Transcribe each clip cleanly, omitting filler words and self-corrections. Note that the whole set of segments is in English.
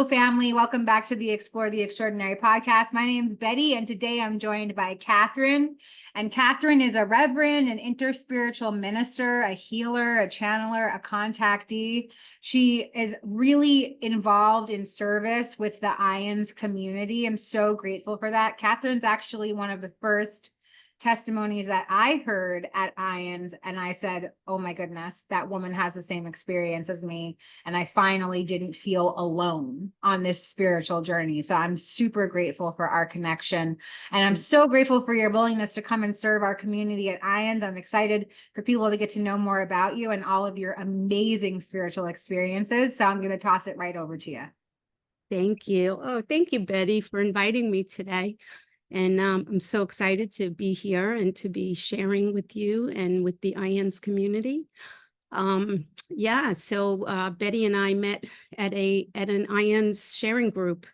family. Welcome back to the Explore the Extraordinary podcast. My name's Betty, and today I'm joined by Katherine. And Katherine is a reverend, an interspiritual minister, a healer, a channeler, a contactee. She is really involved in service with the IANDS community. I'm so grateful for that. Katherine's actually one of the first testimonies that I heard at IANDS, and I said, oh my goodness, that woman has the same experience as me, and I finally didn't feel alone on this spiritual journey. So I'm super grateful for our connection, and I'm so grateful for your willingness to come and serve our community at IANDS. I'm excited for people to get to know more about you and all of your amazing spiritual experiences. So I'm going to toss it right over to you. Thank you. Oh, thank you, Betty, for inviting me today. And I'm so excited to be here and to be sharing with you and with the IANDS community. So Betty and I met at an IANDS sharing group,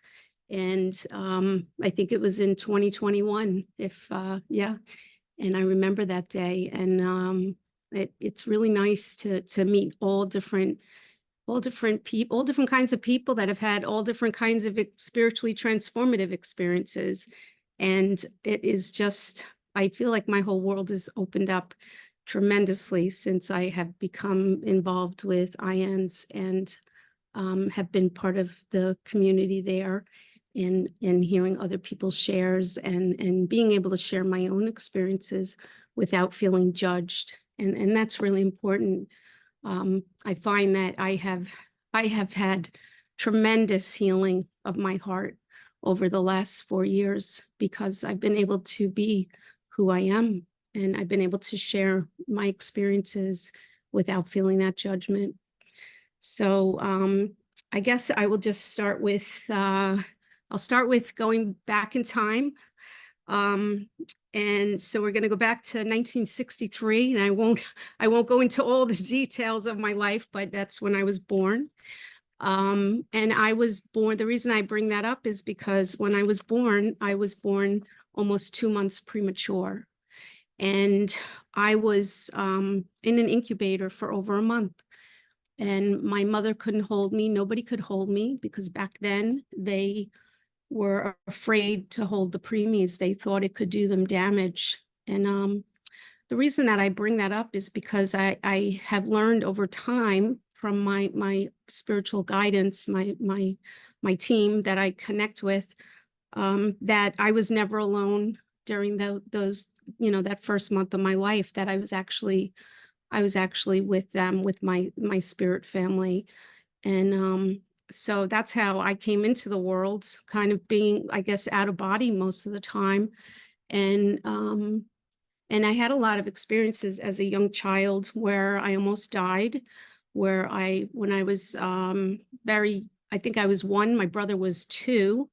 and I think it was in 2021. And I remember that day, and it's really nice to meet all different people, all different kinds of people that have had all different kinds of spiritually transformative experiences. And it is just, I feel like my whole world has opened up tremendously since I have become involved with IANDS and have been part of the community there in hearing other people's shares and being able to share my own experiences without feeling judged. And that's really important. I find that I have had tremendous healing of my heart over the last 4 years because I've been able to be who I am, and I've been able to share my experiences without feeling that judgment. So I guess I will just start with, I'll start with going back in time. And so we're going to go back to 1963, and I won't go into all the details of my life, but that's when I was born. And I was born, the reason I bring that up is because when I was born almost 2 months premature. And I was in an incubator for over a month. And my mother couldn't hold me. Nobody could hold me because back then they were afraid to hold the preemies. They thought it could do them damage. And the reason that I bring that up is because I have learned over time from my spiritual guidance, my team that I connect with, that I was never alone during those that first month of my life. That I was actually with them, with my spirit family, and so that's how I came into the world, kind of being, I guess, out of body most of the time, and I had a lot of experiences as a young child where I almost died. When I was I think I was 1, my brother was 2.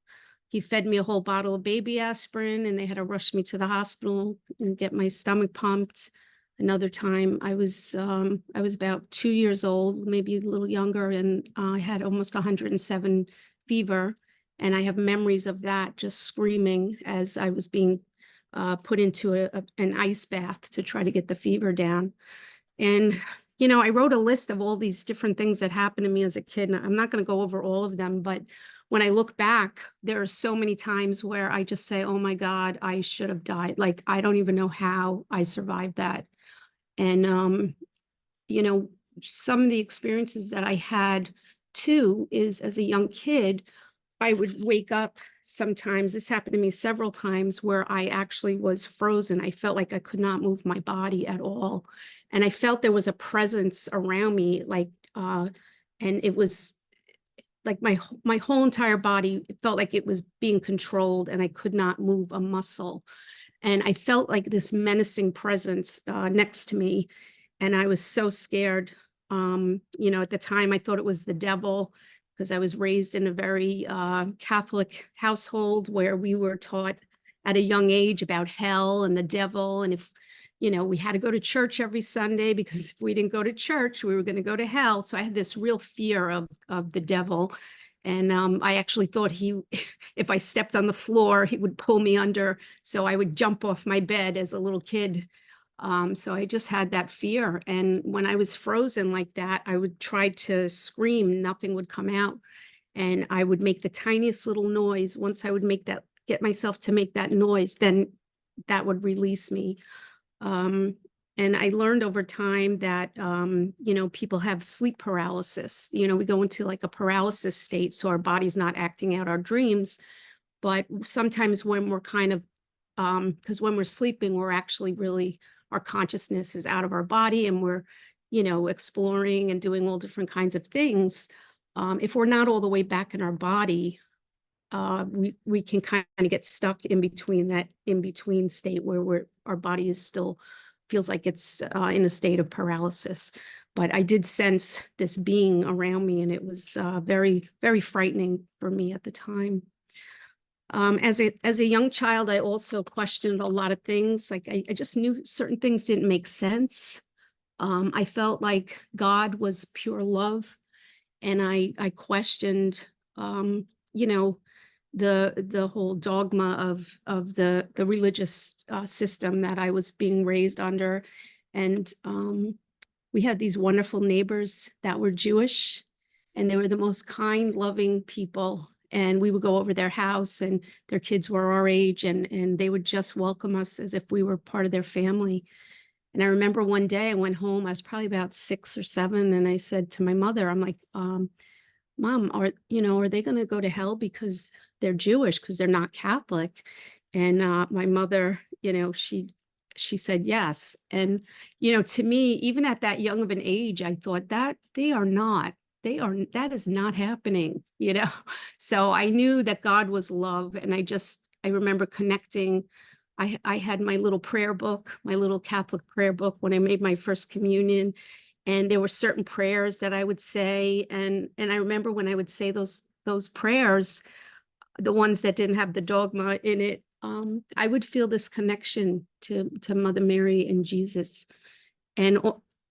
He fed me a whole bottle of baby aspirin, and they had to rush me to the hospital and get my stomach pumped. Another time I was about 2 years old, maybe a little younger, and I had almost 107 fever. And I have memories of that, just screaming as I was being put into an ice bath to try to get the fever down. And I wrote a list of all these different things that happened to me as a kid, and I'm not going to go over all of them, but when I look back, there are so many times where I just say, oh my God, I should have died. Like, I don't even know how I survived that. And, some of the experiences that I had too is as a young kid, I would wake up sometimes. This happened to me several times where I actually was frozen. I felt like I could not move my body at all. And I felt there was a presence around me, and it was like my whole entire body, it felt like it was being controlled and I could not move a muscle. And I felt like this menacing presence next to me. And I was so scared. At the time, I thought it was the devil because I was raised in a very Catholic household where we were taught at a young age about hell and the devil. And if, we had to go to church every Sunday because if we didn't go to church, we were going to go to hell. So I had this real fear of the devil. And I actually thought if I stepped on the floor, he would pull me under. So I would jump off my bed as a little kid. So I just had that fear. And when I was frozen like that, I would try to scream, nothing would come out. and I would make the tiniest little noise. Once I would get myself to make that noise, then that would release me. And I learned over time that, people have sleep paralysis. We go into like a paralysis state, so our body's not acting out our dreams. But sometimes when we're because when we're sleeping, we're actually really, our consciousness is out of our body, and we're, exploring and doing all different kinds of things. If we're not all the way back in our body, we can kind of get stuck in between that in-between state where our body is still feels like it's in a state of paralysis. But I did sense this being around me, and it was very, very frightening for me at the time. As a young child, I also questioned a lot of things. Like I just knew certain things didn't make sense. I felt like God was pure love, and I questioned, the whole dogma of the religious system that I was being raised under. And we had these wonderful neighbors that were Jewish, and they were the most kind, loving people. And we would go over their house, and their kids were our age, and they would just welcome us as if we were part of their family. And I remember one day I went home, I was probably about 6 or 7, and I said to my mother, I'm like, Mom, are they going to go to hell because they're Jewish, because they're not Catholic? And my mother, she said yes. And, to me, even at that young of an age, I thought that that is not happening, So I knew that God was love. And I remember connecting. I had my little prayer book, my little Catholic prayer book when I made my first communion. And there were certain prayers that I would say. And I remember when I would say those prayers, the ones that didn't have the dogma in it, I would feel this connection to Mother Mary and Jesus. And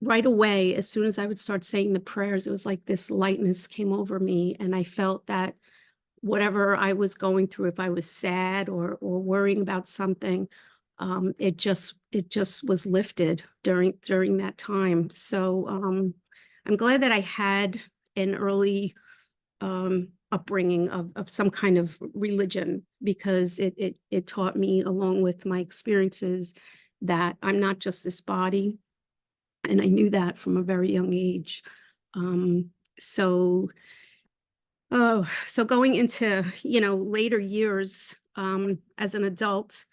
right away, as soon as I would start saying the prayers, it was like this lightness came over me. And I felt that whatever I was going through, if I was sad or worrying about something, it just was lifted during that time. So I'm glad that I had an early upbringing of some kind of religion, because it taught me, along with my experiences, that I'm not just this body. And I knew that from a very young age. So going into, later years as an adult,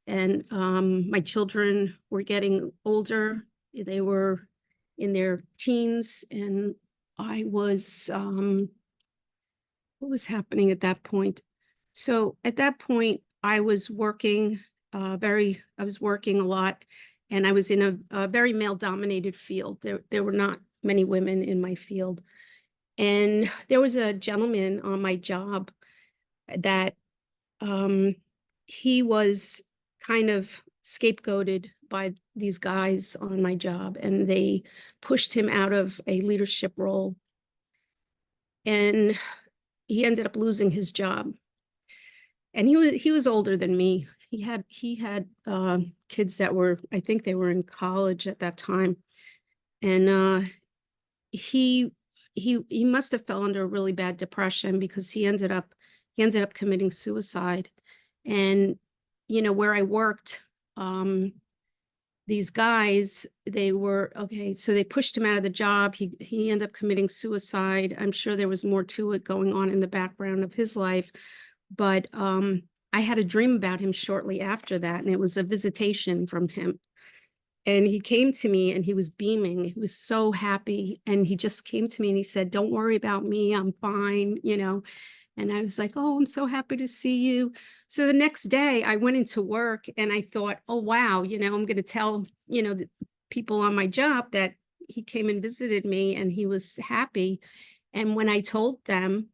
and my children were getting older. They were in their teens, and I was, what was happening at that point? So at that point, I was working I was working a lot, and I was in a very male-dominated field. There were not many women in my field. And there was a gentleman on my job that he was kind of scapegoated by these guys on my job, and they pushed him out of a leadership role. And he ended up losing his job. And he was older than me. He had kids that were, I think they were in college at that time. And he must have fell under a really bad depression, because he ended up committing suicide. And where I worked, these guys, they were okay, so they pushed him out of the job. He ended up committing suicide. I'm sure there was more to it going on in the background of his life, but I had a dream about him shortly after that, and it was a visitation from him. And he came to me, and he was beaming. He was so happy. And he just came to me and he said, "Don't worry about me. I'm fine," And I was like, "Oh, I'm so happy to see you." So the next day I went into work, and I thought, "Oh, wow, I'm going to tell, the people on my job that he came and visited me and he was happy." And when I told them,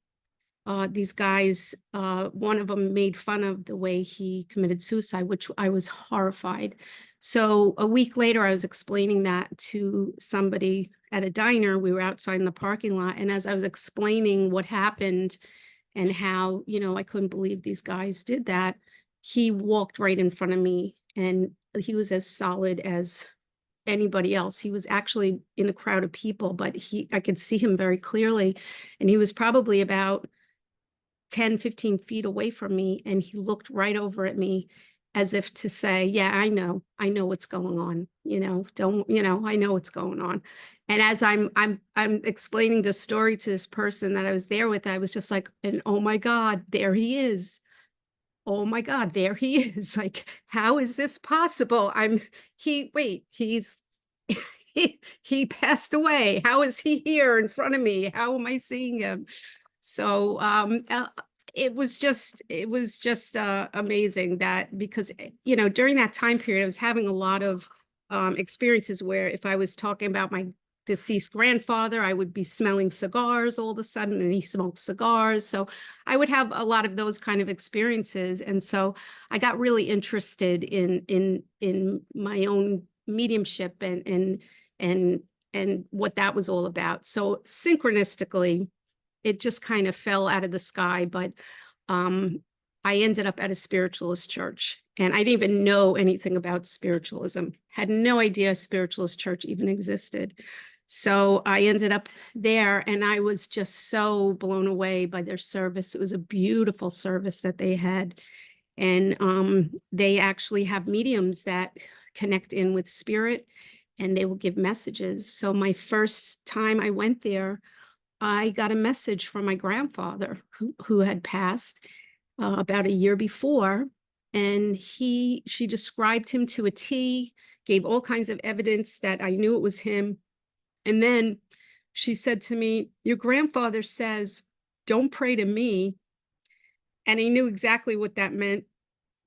these guys, one of them made fun of the way he committed suicide, which I was horrified. So a week later, I was explaining that to somebody at a diner. We were outside in the parking lot. And as I was explaining what happened and how, I couldn't believe these guys did that, he walked right in front of me, and he was as solid as anybody else. He was actually in a crowd of people, but I could see him very clearly. And he was probably about 10, 15 feet away from me. And he looked right over at me as if to say, yeah, I know what's going on. I know what's going on. And as I'm explaining the story to this person that I was there with, I was just like, and oh my God, there he is. Oh my God, there he is. Like, how is this possible? He's he passed away. How is he here in front of me? How am I seeing him? So it was just amazing that, because during that time period I was having a lot of experiences where if I was talking about my deceased grandfather, I would be smelling cigars all of a sudden, and he smoked cigars. So I would have a lot of those kind of experiences. And so I got really interested in my own mediumship and what that was all about. So synchronistically, it just kind of fell out of the sky. But I ended up at a spiritualist church, and I didn't even know anything about spiritualism, had no idea a spiritualist church even existed. So I ended up there, and I was just so blown away by their service. It was a beautiful service that they had. And they actually have mediums that connect in with spirit, and they will give messages. So my first time I went there, I got a message from my grandfather who had passed about a year before. And she described him to a T, gave all kinds of evidence that I knew it was him. And then she said to me, your grandfather says, don't pray to me. And I knew exactly what that meant.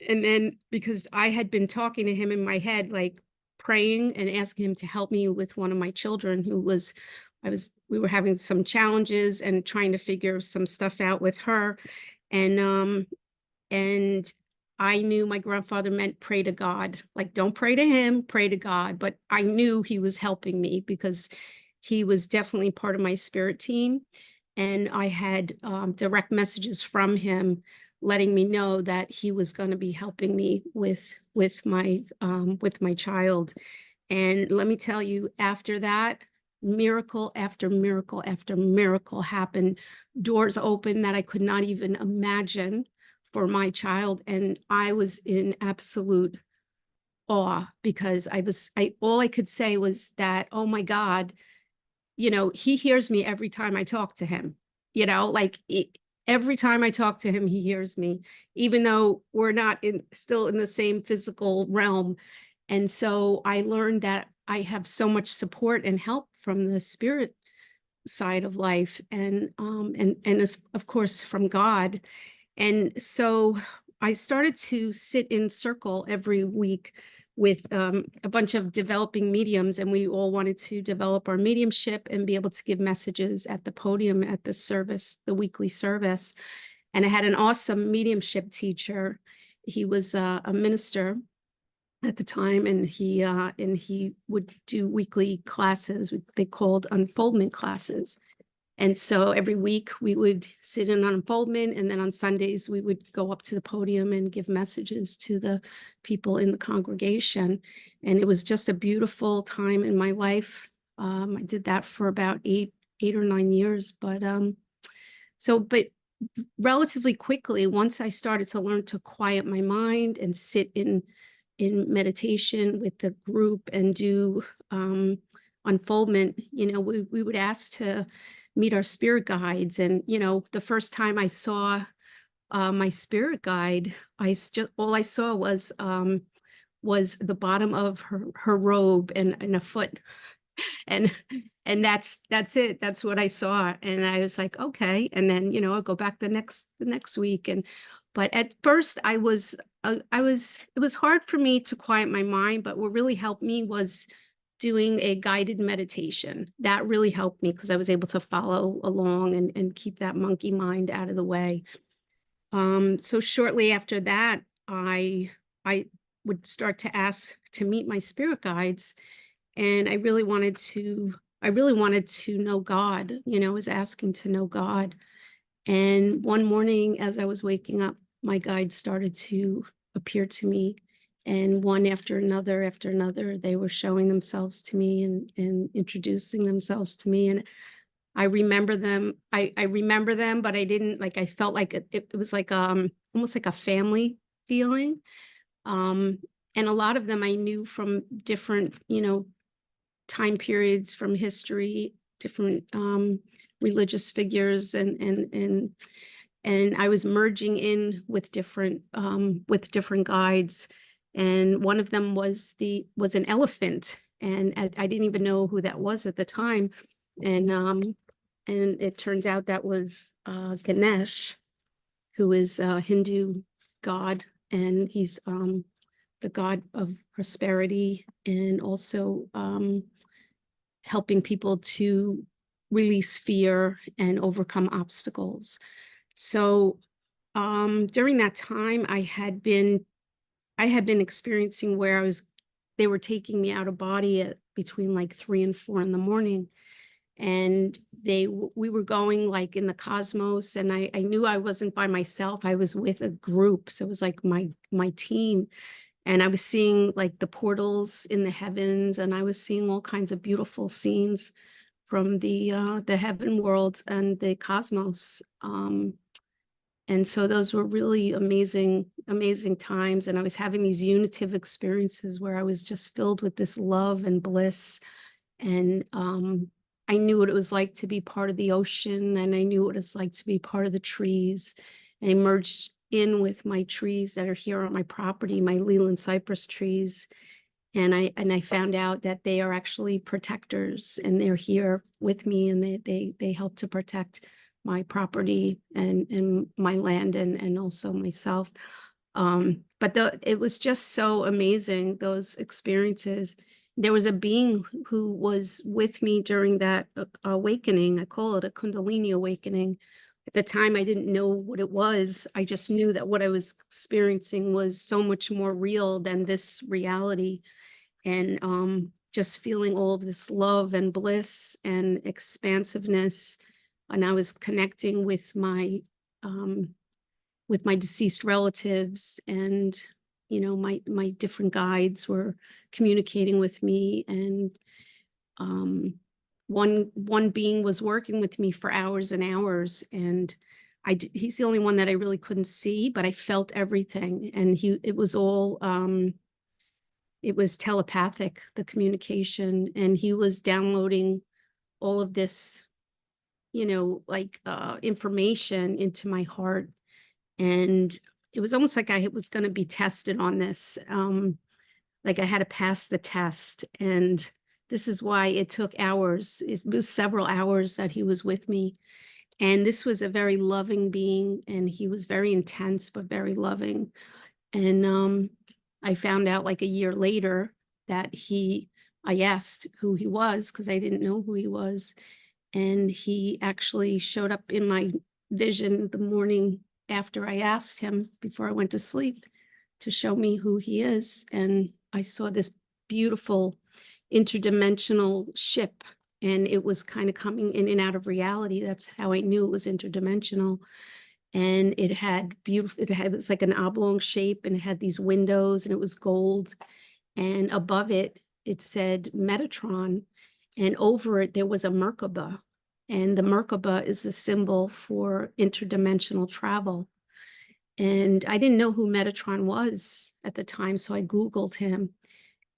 And then, because I had been talking to him in my head, like praying and asking him to help me with one of my children we were having some challenges and trying to figure some stuff out with her. And I knew my grandfather meant pray to God, like don't pray to him, pray to God. But I knew he was helping me because he was definitely part of my spirit team. And I had direct messages from him letting me know that he was going to be helping me with my child. And let me tell you, after that, miracle after miracle after miracle happened. Doors opened that I could not even imagine for my child. And I was in absolute awe, because all I could say was that, oh my God, he hears me every time I talk to him, every time I talk to him, he hears me, even though we're not still in the same physical realm. And so I learned that I have so much support and help from the spirit side of life, and of course from God. And so I started to sit in circle every week with a bunch of developing mediums, and we all wanted to develop our mediumship and be able to give messages at the podium at the service, the weekly service. And I had an awesome mediumship teacher. He was a minister at the time, and he would do weekly classes. They called unfoldment classes. And so every week we would sit in on unfoldment, and then on Sundays we would go up to the podium and give messages to the people in the congregation. And it was just a beautiful time in my life. I did that for about eight or 9 years, but relatively quickly, once I started to learn to quiet my mind and sit in meditation with the group and do unfoldment, we would ask to meet our spirit guides. And, the first time I saw my spirit guide, all I saw was the bottom of her robe and a foot. And that's it. That's what I saw. And I was like, okay. And then, I'll go back the next week. But at first it was hard for me to quiet my mind, but what really helped me was doing a guided meditation. That really helped me, because I was able to follow along and keep that monkey mind out of the way. So shortly after that, I would start to ask to meet my spirit guides, and I really wanted to know God. I was asking to know God. And one morning, as I was waking up, my guide started to appear to me, And one after another, they were showing themselves to me and introducing themselves to me. And I remember them. I remember them, but I didn't like, I felt like it was like, almost like a family feeling. And a lot of them I knew from different, time periods from history, different, religious figures, and I was merging in with different guides. And one of them was an elephant, and I didn't even know who that was at the time. And it turns out that was Ganesh, who is a Hindu god, and he's the god of prosperity, and also helping people to release fear and overcome obstacles. So during that time, I had been experiencing where they were taking me out of body at between like 3 and 4 in the morning. And we were going like in the cosmos, and I knew I wasn't by myself. I was with a group. So it was like my team. And I was seeing like the portals in the heavens, and I was seeing all kinds of beautiful scenes from the heaven world and the cosmos. And so those were really amazing, amazing times. And I was having these unitive experiences where I was just filled with this love and bliss. And I knew what it was like to be part of the ocean, and I knew what it's like to be part of the trees. And I merged in with my trees that are here on my property, my Leland cypress trees. And I found out that they are actually protectors, and they're here with me, and they help to protect my property and my land, and also myself. But it was just so amazing, those experiences. There was a being who was with me during that awakening. I call it a kundalini awakening. At the time, I didn't know what it was. I just knew that what I was experiencing was so much more real than this reality. And just feeling all of this love and bliss and expansiveness. And I was connecting with my deceased relatives, and my different guides were communicating with me. And one being was working with me for hours and hours, and he's the only one that I really couldn't see, but I felt everything. And it was all it was telepathic, the communication, and he was downloading all of this information into my heart. And it was almost like I was going to be tested on this. Like I had to pass the test. And this is why it took hours. It was several hours that he was with me. And this was a very loving being, and he was very intense, but very loving. And I found out like a year later that I asked who he was, because I didn't know who he was. And he actually showed up in my vision the morning after I asked him, before I went to sleep, to show me who he is. And I saw this beautiful interdimensional ship, and it was kind of coming in and out of reality. That's how I knew it was interdimensional. And it was like an oblong shape, and it had these windows, and it was gold. And above it, it said Metatron. And over it, there was a Merkaba. And the Merkaba is the symbol for interdimensional travel. And I didn't know who Metatron was at the time, so I Googled him.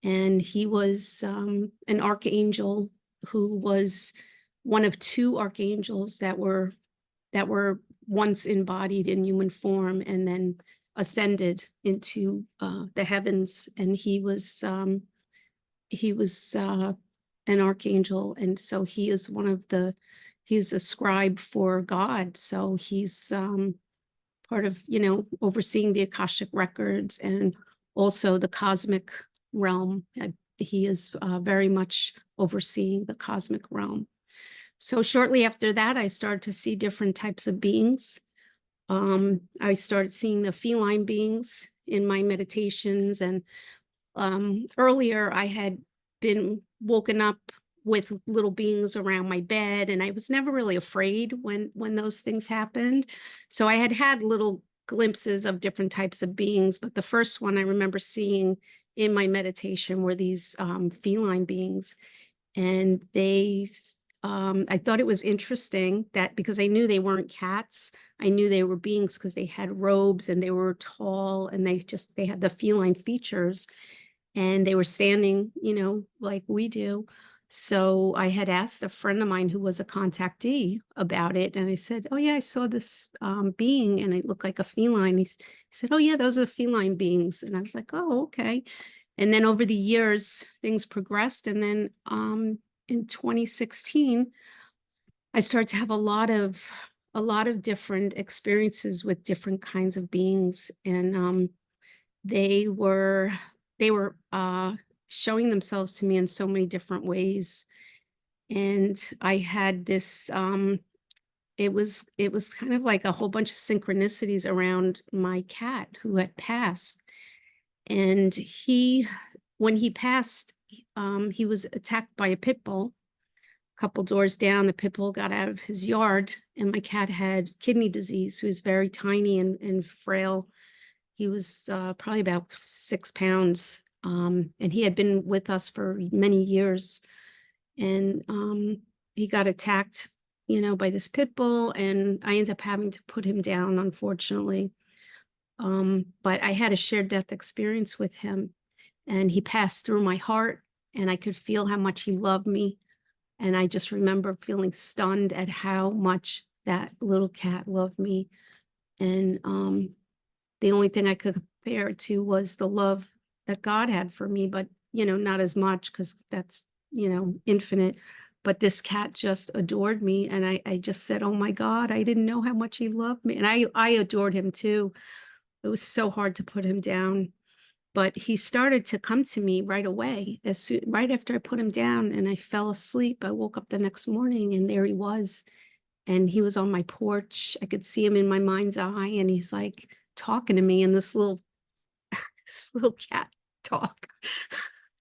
And he was an archangel who was one of 2 archangels that were once embodied in human form and then ascended into the heavens. And he was an archangel, and so he's a scribe for God. So he's part of overseeing the Akashic records, and also the cosmic realm. He is very much overseeing the cosmic realm. So shortly after that, I started to see different types of beings. I started seeing the feline beings in my meditations, and earlier I had been woken up with little beings around my bed, and I was never really afraid when those things happened. So I had little glimpses of different types of beings, but the first one I remember seeing in my meditation were these feline beings. And I thought it was interesting that, because I knew they weren't cats, I knew they were beings because they had robes and they were tall and they had the feline features, and they were standing, like we do. So I had asked a friend of mine who was a contactee about it. And I said, oh yeah, I saw this being and it looked like a feline. He said, oh yeah, those are feline beings. And I was like, oh, okay. And then over the years, things progressed. And then in 2016, I started to have a lot of different experiences with different kinds of beings. And they were showing themselves to me in so many different ways. And I had this, it was kind of like a whole bunch of synchronicities around my cat who had passed. And when he passed, he was attacked by a pit bull. A couple doors down, the pit bull got out of his yard, and my cat had kidney disease. He was very tiny and frail. He was probably about 6 pounds, and he had been with us for many years. And he got attacked, by this pit bull, and I ended up having to put him down, unfortunately. But I had a shared death experience with him, and he passed through my heart, and I could feel how much he loved me. And I just remember feeling stunned at how much that little cat loved me. And the only thing I could compare it to was the love that God had for me, but, not as much, because that's, infinite. But this cat just adored me. And I just said, oh my God, I didn't know how much he loved me. And I adored him too. It was so hard to put him down. But he started to come to me right away, right after I put him down, and I fell asleep. I woke up the next morning and there he was. And he was on my porch. I could see him in my mind's eye, and he's like talking to me in this little cat talk.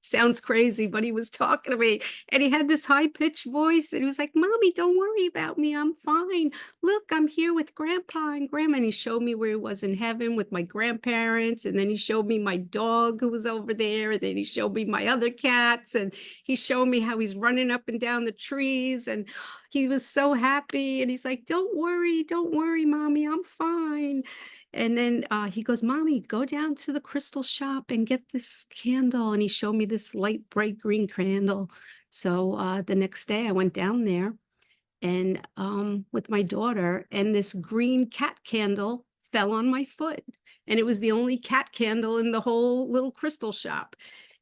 Sounds crazy, but he was talking to me, and he had this high-pitched voice, and he was like, Mommy, don't worry about me. I'm fine. Look, I'm here with Grandpa and Grandma. And he showed me where he was in heaven with my grandparents. And then he showed me my dog who was over there. And then he showed me my other cats. And he showed me how he's running up and down the trees. And he was so happy. And he's like, don't worry, Mommy, I'm fine. And then he goes, Mommy, go down to the crystal shop and get this candle. And he showed me this light, bright green candle. So the next day I went down there and with my daughter, and this green cat candle fell on my foot. And it was the only cat candle in the whole little crystal shop.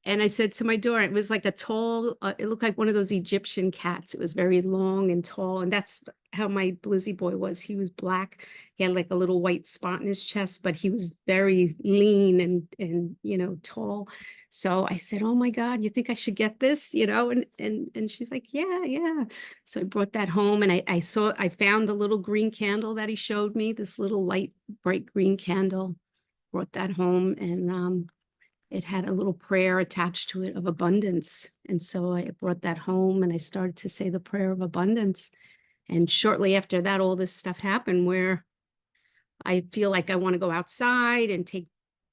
And I said to my daughter, it was like a tall, it looked like one of those Egyptian cats. It was very long and tall. And that's how my Blizzy boy was. He was black. He had like a little white spot in his chest, but he was very lean and tall. So I said, oh my God, you think I should get this? And she's like, yeah. So I brought that home, and I found the little green candle that he showed me, this little light, bright green candle. Brought that home, and it had a little prayer attached to it of abundance. And so I brought that home and I started to say the prayer of abundance. And shortly after that, all this stuff happened where I feel like I want to go outside and take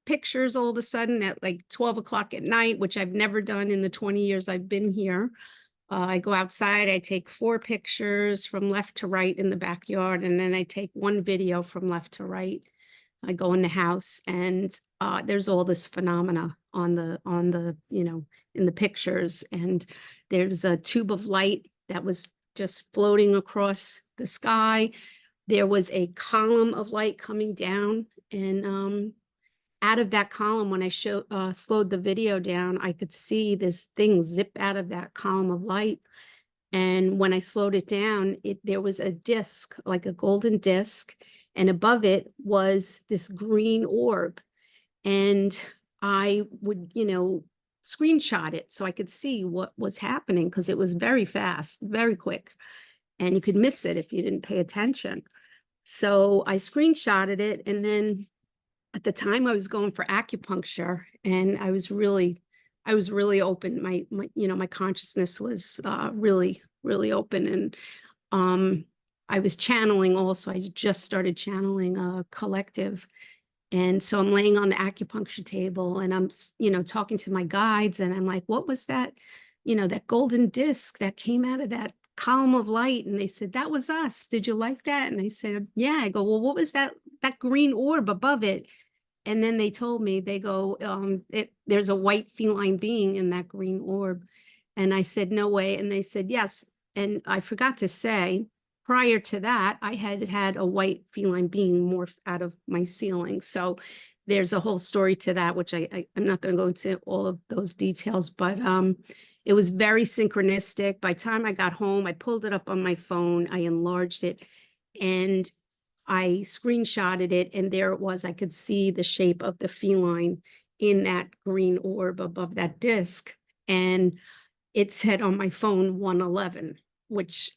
pictures all of a sudden at like 12 o'clock at night, which I've never done in the 20 years I've been here. I go outside, I take 4 pictures from left to right in the backyard, and then I take 1 video from left to right. I go in the house, and there's all this phenomena on the in the pictures, and there's a tube of light that was just floating across the sky. There was a column of light coming down, and out of that column, when I slowed the video down, I could see this thing zip out of that column of light. And when I slowed it down, there was a disc, like a golden disc, and above it was this green orb. And I would, screenshot it so I could see what was happening, because it was very fast, very quick, and you could miss it if you didn't pay attention. So I screenshotted it, and then at the time I was going for acupuncture, and I was really open. My consciousness was really, really open. And I was channeling also. I just started channeling a collective. And so I'm laying on the acupuncture table and I'm, talking to my guides and I'm like, what was that, that golden disc that came out of that column of light? And they said, that was us. Did you like that? And I said, yeah. I go, well, what was that green orb above it? And then they told me, they go, there's a white feline being in that green orb. And I said, no way. And they said, yes. And I forgot to say, prior to that, I had a white feline being morph out of my ceiling. So there's a whole story to that, which I'm not going to go into all of those details, but it was very synchronistic. By the time I got home, I pulled it up on my phone, I enlarged it, and I screenshotted it, and there it was. I could see the shape of the feline in that green orb above that disc. And it said on my phone 111, which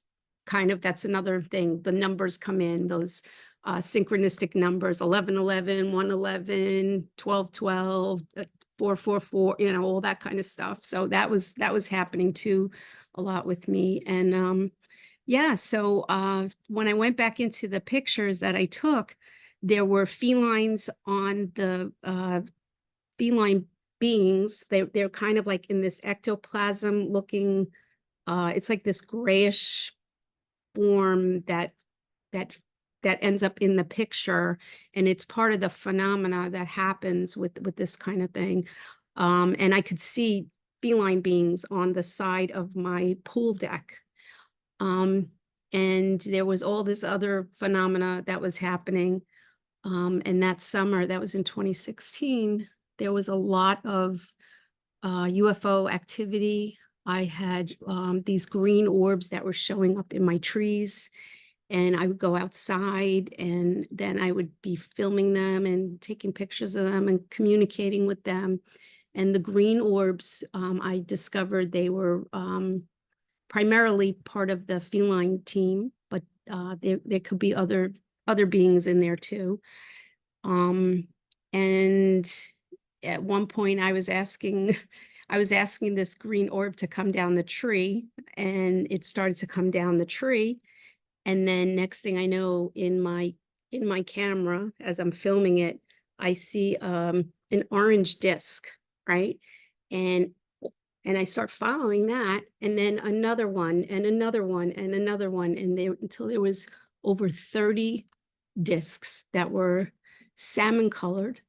that's another thing. The numbers come in, those synchronistic numbers, 1111, 111, 1212, 444, all that kind of stuff. So that was happening too a lot with me. And yeah, so when I went back into the pictures that I took, there were felines on the feline beings. They're kind of like in this ectoplasm looking, it's like this grayish form that ends up in the picture, and it's part of the phenomena that happens with this kind of thing. And I could see feline beings on the side of my pool deck. And there was all this other phenomena that was happening. And that summer, that was in 2016, there was a lot of UFO activity. I had these green orbs that were showing up in my trees, and I would go outside and then I would be filming them and taking pictures of them and communicating with them. And the green orbs, I discovered they were primarily part of the feline team, but there could be other beings in there too. And at one point I was asking this green orb to come down the tree, and it started to come down the tree. And then next thing I know, in my camera, as I'm filming it, I see an orange disc, right? And I start following that, and then another one and another one and another one, and until there was over 30 discs that were salmon-colored.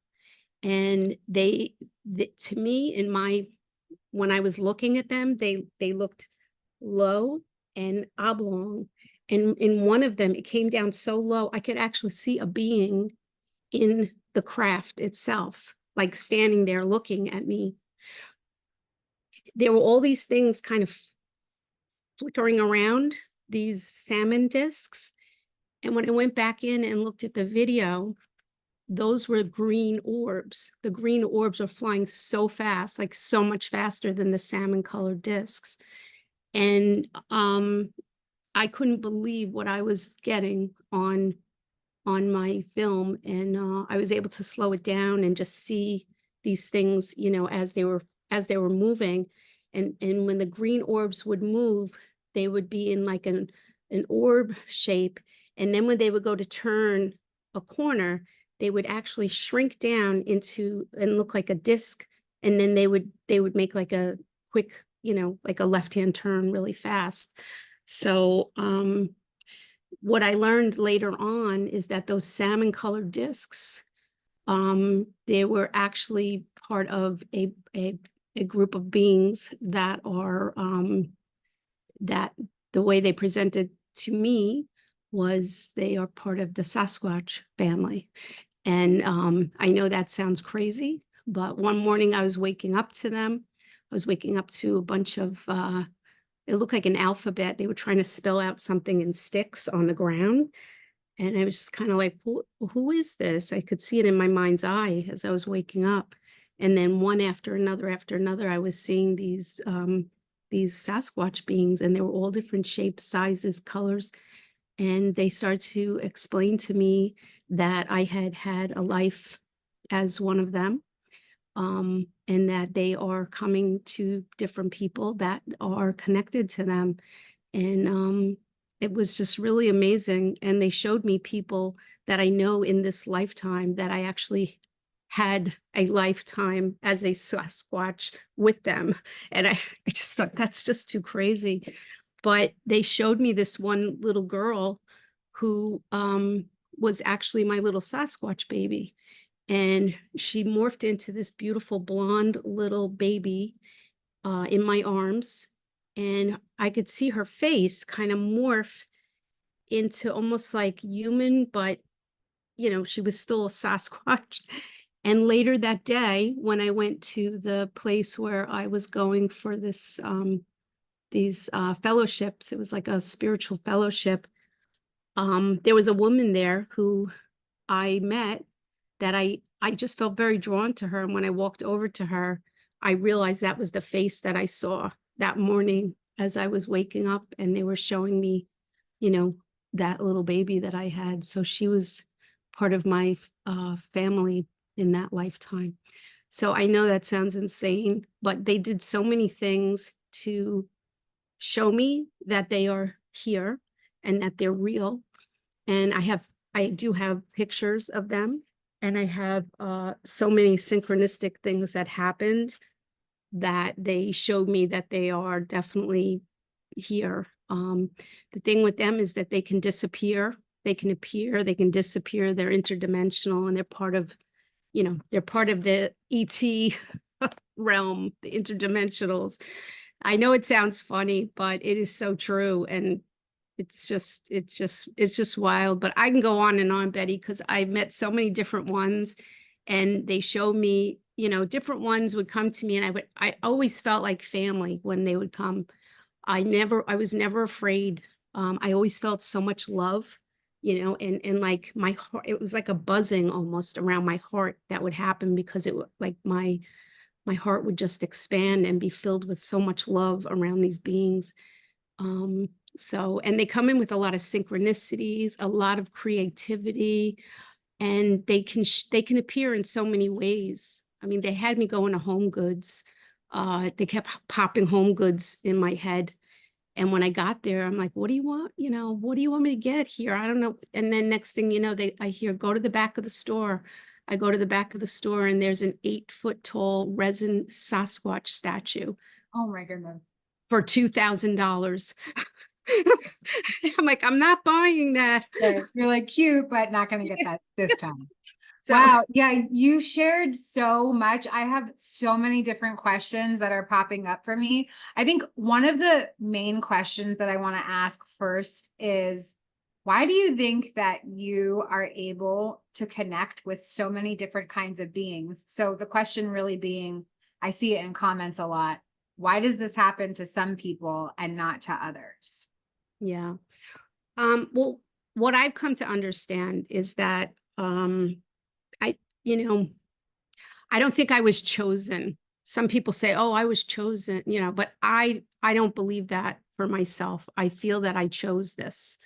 And to me, when I was looking at them, they looked low and oblong. And in one of them, it came down so low, I could actually see a being in the craft itself, like standing there looking at me. There were all these things kind of flickering around, these salmon discs. And when I went back in and looked at the video, those were green orbs. The green orbs are flying so fast, like so much faster than the salmon-colored discs. And I couldn't believe what I was getting on my film. And I was able to slow it down and just see these things, as they were moving. And when the green orbs would move, they would be in like an orb shape. And then when they would go to turn a corner, they would actually shrink down into and look like a disc. And then they would make like a quick, like a left-hand turn really fast. So what I learned later on is that those salmon-colored discs, they were actually part of a group of beings that are, that the way they presented to me was they are part of the Sasquatch family. And I know that sounds crazy, but one morning I was waking up to them. I was waking up to a bunch of, it looked like an alphabet. They were trying to spell out something in sticks on the ground. And I was just kind of like, who is this? I could see it in my mind's eye as I was waking up. And then one after another, I was seeing these Sasquatch beings, and they were all different shapes, sizes, colors. And they started to explain to me that I had a life as one of them, and that they are coming to different people that are connected to them. And it was just really amazing. And they showed me people that I know in this lifetime that I actually had a lifetime as a Sasquatch with them. And I just thought that's just too crazy. But they showed me this one little girl who was actually my little Sasquatch baby. And she morphed into this beautiful blonde little baby in my arms. And I could see her face kind of morph into almost like human, but she was still a Sasquatch. And later that day, when I went to the place where I was going for these fellowships, it was like a spiritual fellowship. There was a woman there who I met that I just felt very drawn to her. And when I walked over to her, I realized that was the face that I saw that morning as I was waking up, and they were showing me, that little baby that I had. So she was part of my family in that lifetime. So I know that sounds insane, but they did so many things to show me that they are here and that they're real. And I do have pictures of them, and I have so many synchronistic things that happened that they showed me that they are definitely here. The thing with them is that they can disappear, they can appear, they can disappear. They're interdimensional, and they're part of the ET realm, the interdimensionals. I know it sounds funny, but it is so true. And it's just wild. But I can go on and on, Betty, because I met so many different ones, and they showed me, different ones would come to me, and I always felt like family when they would come. I was never afraid. I always felt so much love, and like my heart, it was like a buzzing almost around my heart that would happen, because it would like my heart would just expand and be filled with so much love around these beings. And they come in with a lot of synchronicities, a lot of creativity, and they can appear in so many ways. I mean, they had me going to Home Goods. They kept popping Home Goods in my head. And when I got there, I'm like, what do you want? What do you want me to get here? I don't know. And then next thing you know, I hear, go to the back of the store. I go to the back of the store, and there's an 8-foot tall resin Sasquatch statue. Oh my goodness. For $2,000. I'm like, I'm not buying that. Right. You're like, cute, but not going to get that this time. So, wow. Yeah. You shared so much. I have so many different questions that are popping up for me. I think one of the main questions that I want to ask first is, why do you think that you are able to connect with so many different kinds of beings? So the question really being, I see it in comments a lot. Why does this happen to some people and not to others? yeah. Well, what I've come to understand is that I, I don't think I was chosen. Some people say, oh, I was chosen, but I don't believe that for myself. I feel that I chose this.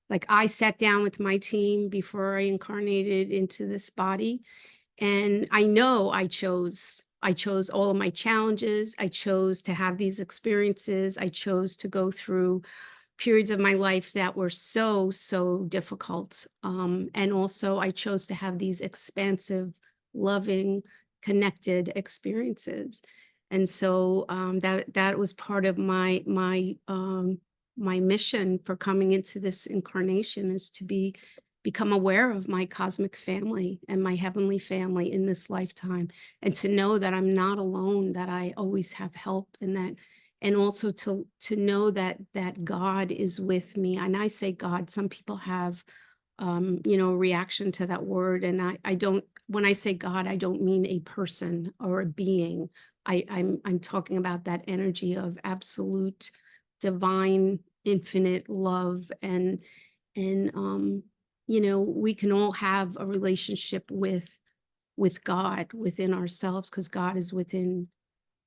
Like, I sat down with my team before I incarnated into this body, and I know I chose all of my challenges. I chose to have these experiences. I chose to go through periods of my life that were so, so difficult. And also I chose to have these expansive, loving, connected experiences. And so that was part of my mission for coming into this incarnation, is to become aware of my cosmic family and my heavenly family in this lifetime, and to know that I'm not alone, that I always have help, and also to know that God is with me. And I say God, some people have a reaction to that word, and I don't, when I say God, I don't mean a person or a being. I'm talking about that energy of absolute divine infinite love, and we can all have a relationship with God within ourselves, because God is within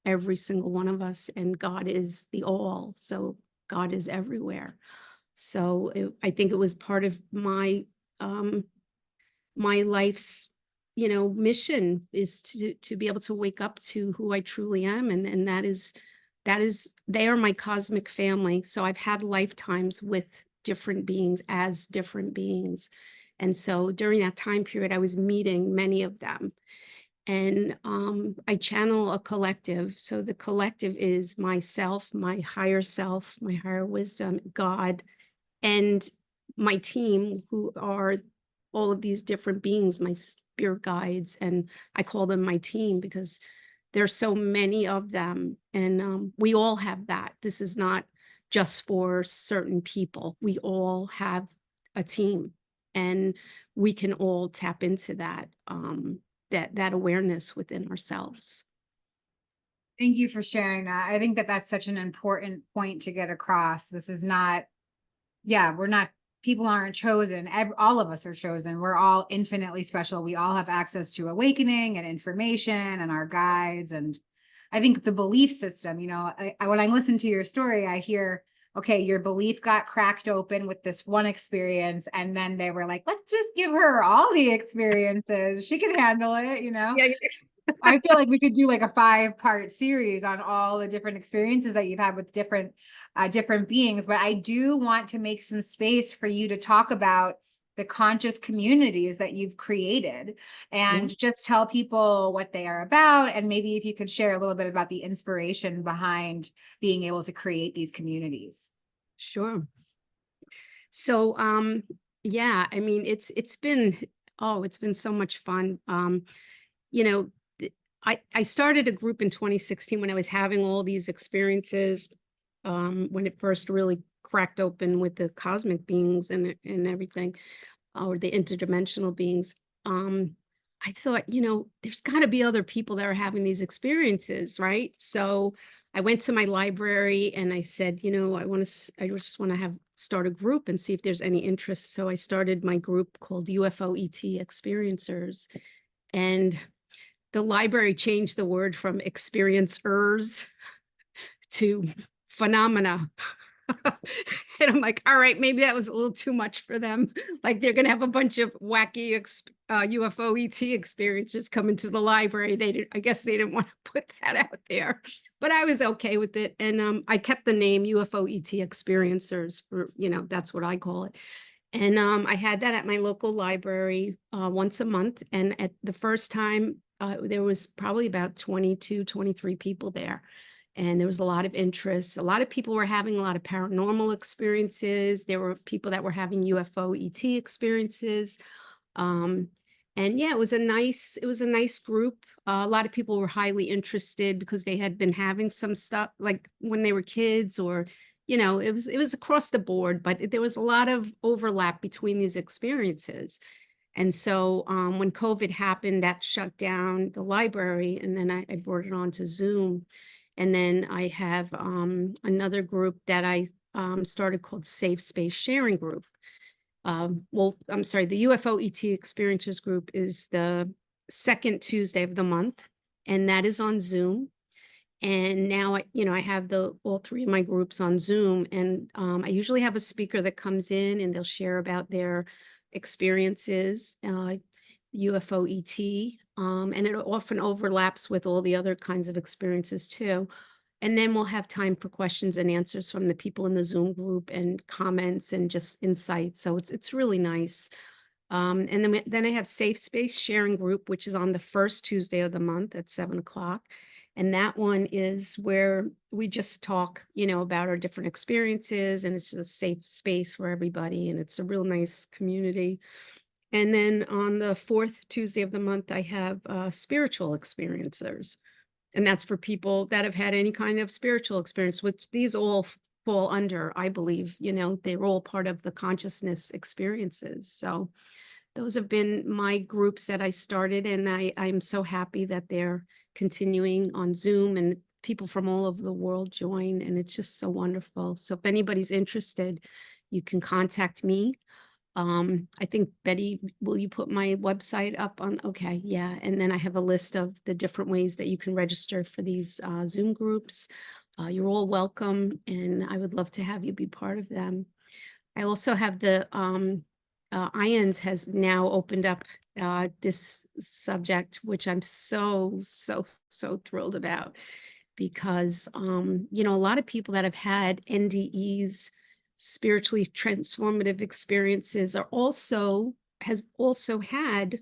every single one of us, and God is the all. So God is everywhere. So I think it was part of my life's mission, is to be able to wake up to who I truly am, and that is they are my cosmic family. So I've had lifetimes with different beings as different beings. And so during that time period, I was meeting many of them. And I channel a collective. So the collective is myself, my higher wisdom, God, and my team, who are all of these different beings, my spirit guides. And I call them my team because there's so many of them. And we all have that. This is not just for certain people. We all have a team, and we can all tap into that. That awareness within ourselves. Thank you for sharing that. I think that that's such an important point to get across. This is not, yeah, we're not, people aren't chosen. All of us are chosen. We're all infinitely special. We all have access to awakening and information and our guides. And I think the belief system, you know, when I listen to your story, I hear, okay, your belief got cracked open with this one experience. And then they were like, let's just give her all the experiences. She can handle it, you know? Yeah, I feel like we could do like a 5-part series on all the different experiences that you've had with different beings. But I do want to make some space for you to talk about the conscious communities that you've created yeah, and just tell people what they are about. And maybe if you could share a little bit about the inspiration behind being able to create these communities. sure. So, yeah, I mean, it's been, oh, it's been so much fun. You know, I started a group in 2016 when I was having all these experiences, when it first really cracked open with the cosmic beings and everything, or the interdimensional beings. I thought, there's got to be other people that are having these experiences, right? So I went to my library and I said, I just want to start a group and see if there's any interest. So I started my group called UFO ET Experiencers, and the library changed the word from experiencers to phenomena. And I'm like, all right, maybe that was a little too much for them. Like they're going to have a bunch of wacky UFO ET experiences come into the library. I guess they didn't want to put that out there, but I was okay with it. And I kept the name UFO ET Experiencers for, that's what I call it. And I had that at my local library once a month. And at the first time, there was probably about 22, 23 people there. And there was a lot of interest. A lot of people were having a lot of paranormal experiences. There were people that were having UFO ET experiences. Um, and yeah, it was a nice group. A lot of people were highly interested because they had been having some stuff like when they were kids, or it was across the board, but there was a lot of overlap between these experiences. And so when COVID happened, that shut down the library, and then I brought it on to Zoom. And then I have another group that I started called Safe Space Sharing Group. Well, I'm sorry, the UFO ET Experiencers Group is the second Tuesday of the month, and that is on Zoom. And now I have all three of my groups on Zoom, and I usually have a speaker that comes in and they'll share about their experiences, UFO ET, and it often overlaps with all the other kinds of experiences too. And then we'll have time for questions and answers from the people in the Zoom group and comments and just insights. So it's really nice. And then I have Safe Space Sharing Group, which is on the first Tuesday of the month at 7:00. And that one is where we just talk, about our different experiences, and it's just a safe space for everybody. And it's a real nice community. And then on the fourth Tuesday of the month, I have spiritual experiencers. And that's for people that have had any kind of spiritual experience, which these all fall under, I believe, they're all part of the consciousness experiences. So those have been my groups that I started, and I'm so happy that they're continuing on Zoom and people from all over the world join, and it's just so wonderful. So if anybody's interested, you can contact me. I think, Betty, will you put my website up on? Okay, yeah. And then I have a list of the different ways that you can register for these Zoom groups. You're all welcome, and I would love to have you be part of them. I also have the IANDS has now opened up this subject, which I'm so, so, so thrilled about, because, a lot of people that have had NDEs spiritually transformative experiences has also had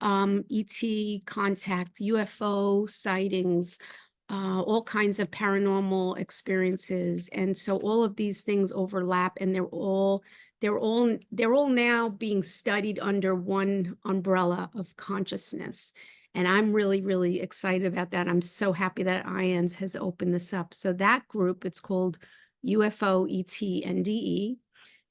ET contact, UFO sightings, all kinds of paranormal experiences. And so all of these things overlap, and they're all now being studied under one umbrella of consciousness. And I'm really, really excited about that. I'm so happy that IANDS has opened this up. So that group, it's called UFO ET NDE,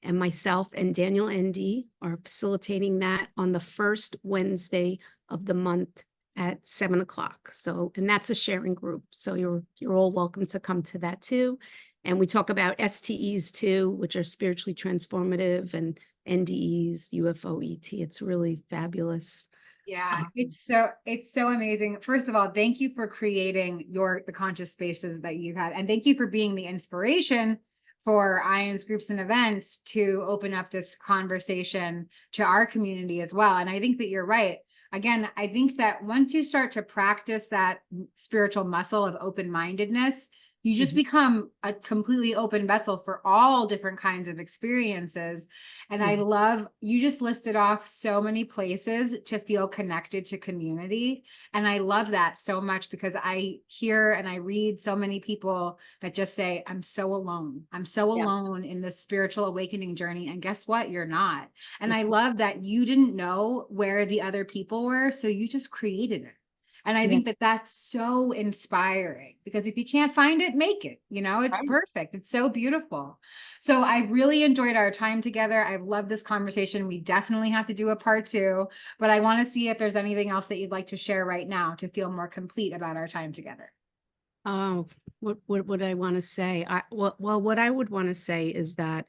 and myself and Daniel ND are facilitating that on the first Wednesday of the month at 7 o'clock. So, and that's a sharing group. So you're all welcome to come to that too. And we talk about STEs too, which are spiritually transformative, and NDEs, UFO ET. It's really fabulous. Yeah, it's so amazing. First of all, thank you for creating the conscious spaces that you've had, and thank you for being the inspiration for IANDS groups and events to open up this conversation to our community as well. And I think that you're right. Again, I think that once you start to practice that spiritual muscle of open-mindedness, you just become a completely open vessel for all different kinds of experiences. And I love, you just listed off so many places to feel connected to community. And I love that so much, because I hear and I read so many people that just say, I'm so alone. I'm so alone in this spiritual awakening journey. And guess what? You're not. And I love that you didn't know where the other people were, so you just created it. And I think that that's so inspiring, because if you can't find it, make it, it's perfect. It's so beautiful. So I really enjoyed our time together. I've loved this conversation. We definitely have to do a part 2, but I want to see if there's anything else that you'd like to share right now to feel more complete about our time together. Oh, what would I want to say? What I would want to say is that,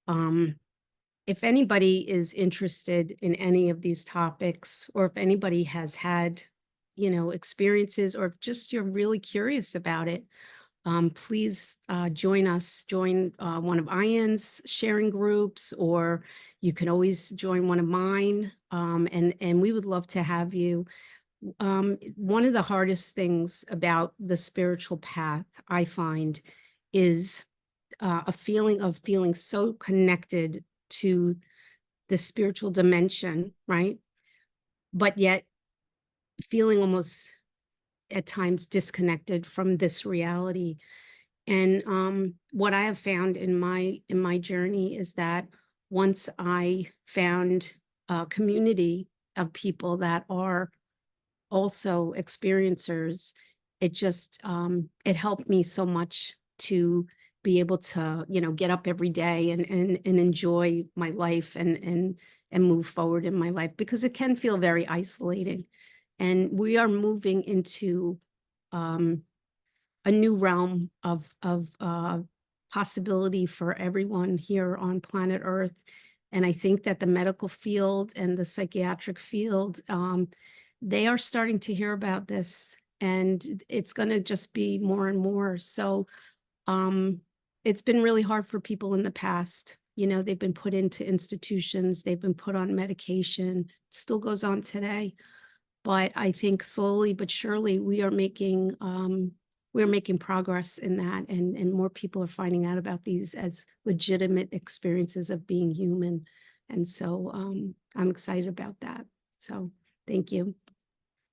if anybody is interested in any of these topics, or if anybody has had, experiences, or if just you're really curious about it, please join one of IAN's sharing groups, or you can always join one of mine, and we would love to have you. One of the hardest things about the spiritual path, I find, is a feeling of feeling so connected to the spiritual dimension, right? But yet feeling almost at times disconnected from this reality. And what I have found in my journey is that once I found a community of people that are also experiencers, it just it helped me so much to be able to, get up every day and enjoy my life and move forward in my life, because it can feel very isolating. And we are moving into a new realm of possibility for everyone here on planet Earth. And I think that the medical field and the psychiatric field, they are starting to hear about this, and it's going to just be more and more. So it's been really hard for people in the past. They've been put into institutions, they've been put on medication. It still goes on today. But I think slowly but surely we're making progress in that, and more people are finding out about these as legitimate experiences of being human. And so I'm excited about that. So thank you.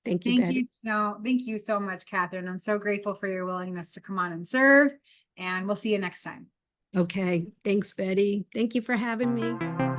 Thank you, Betty. Thank you so much, Katherine. I'm so grateful for your willingness to come on and serve, and we'll see you next time. Okay. Thanks, Betty. Thank you for having me.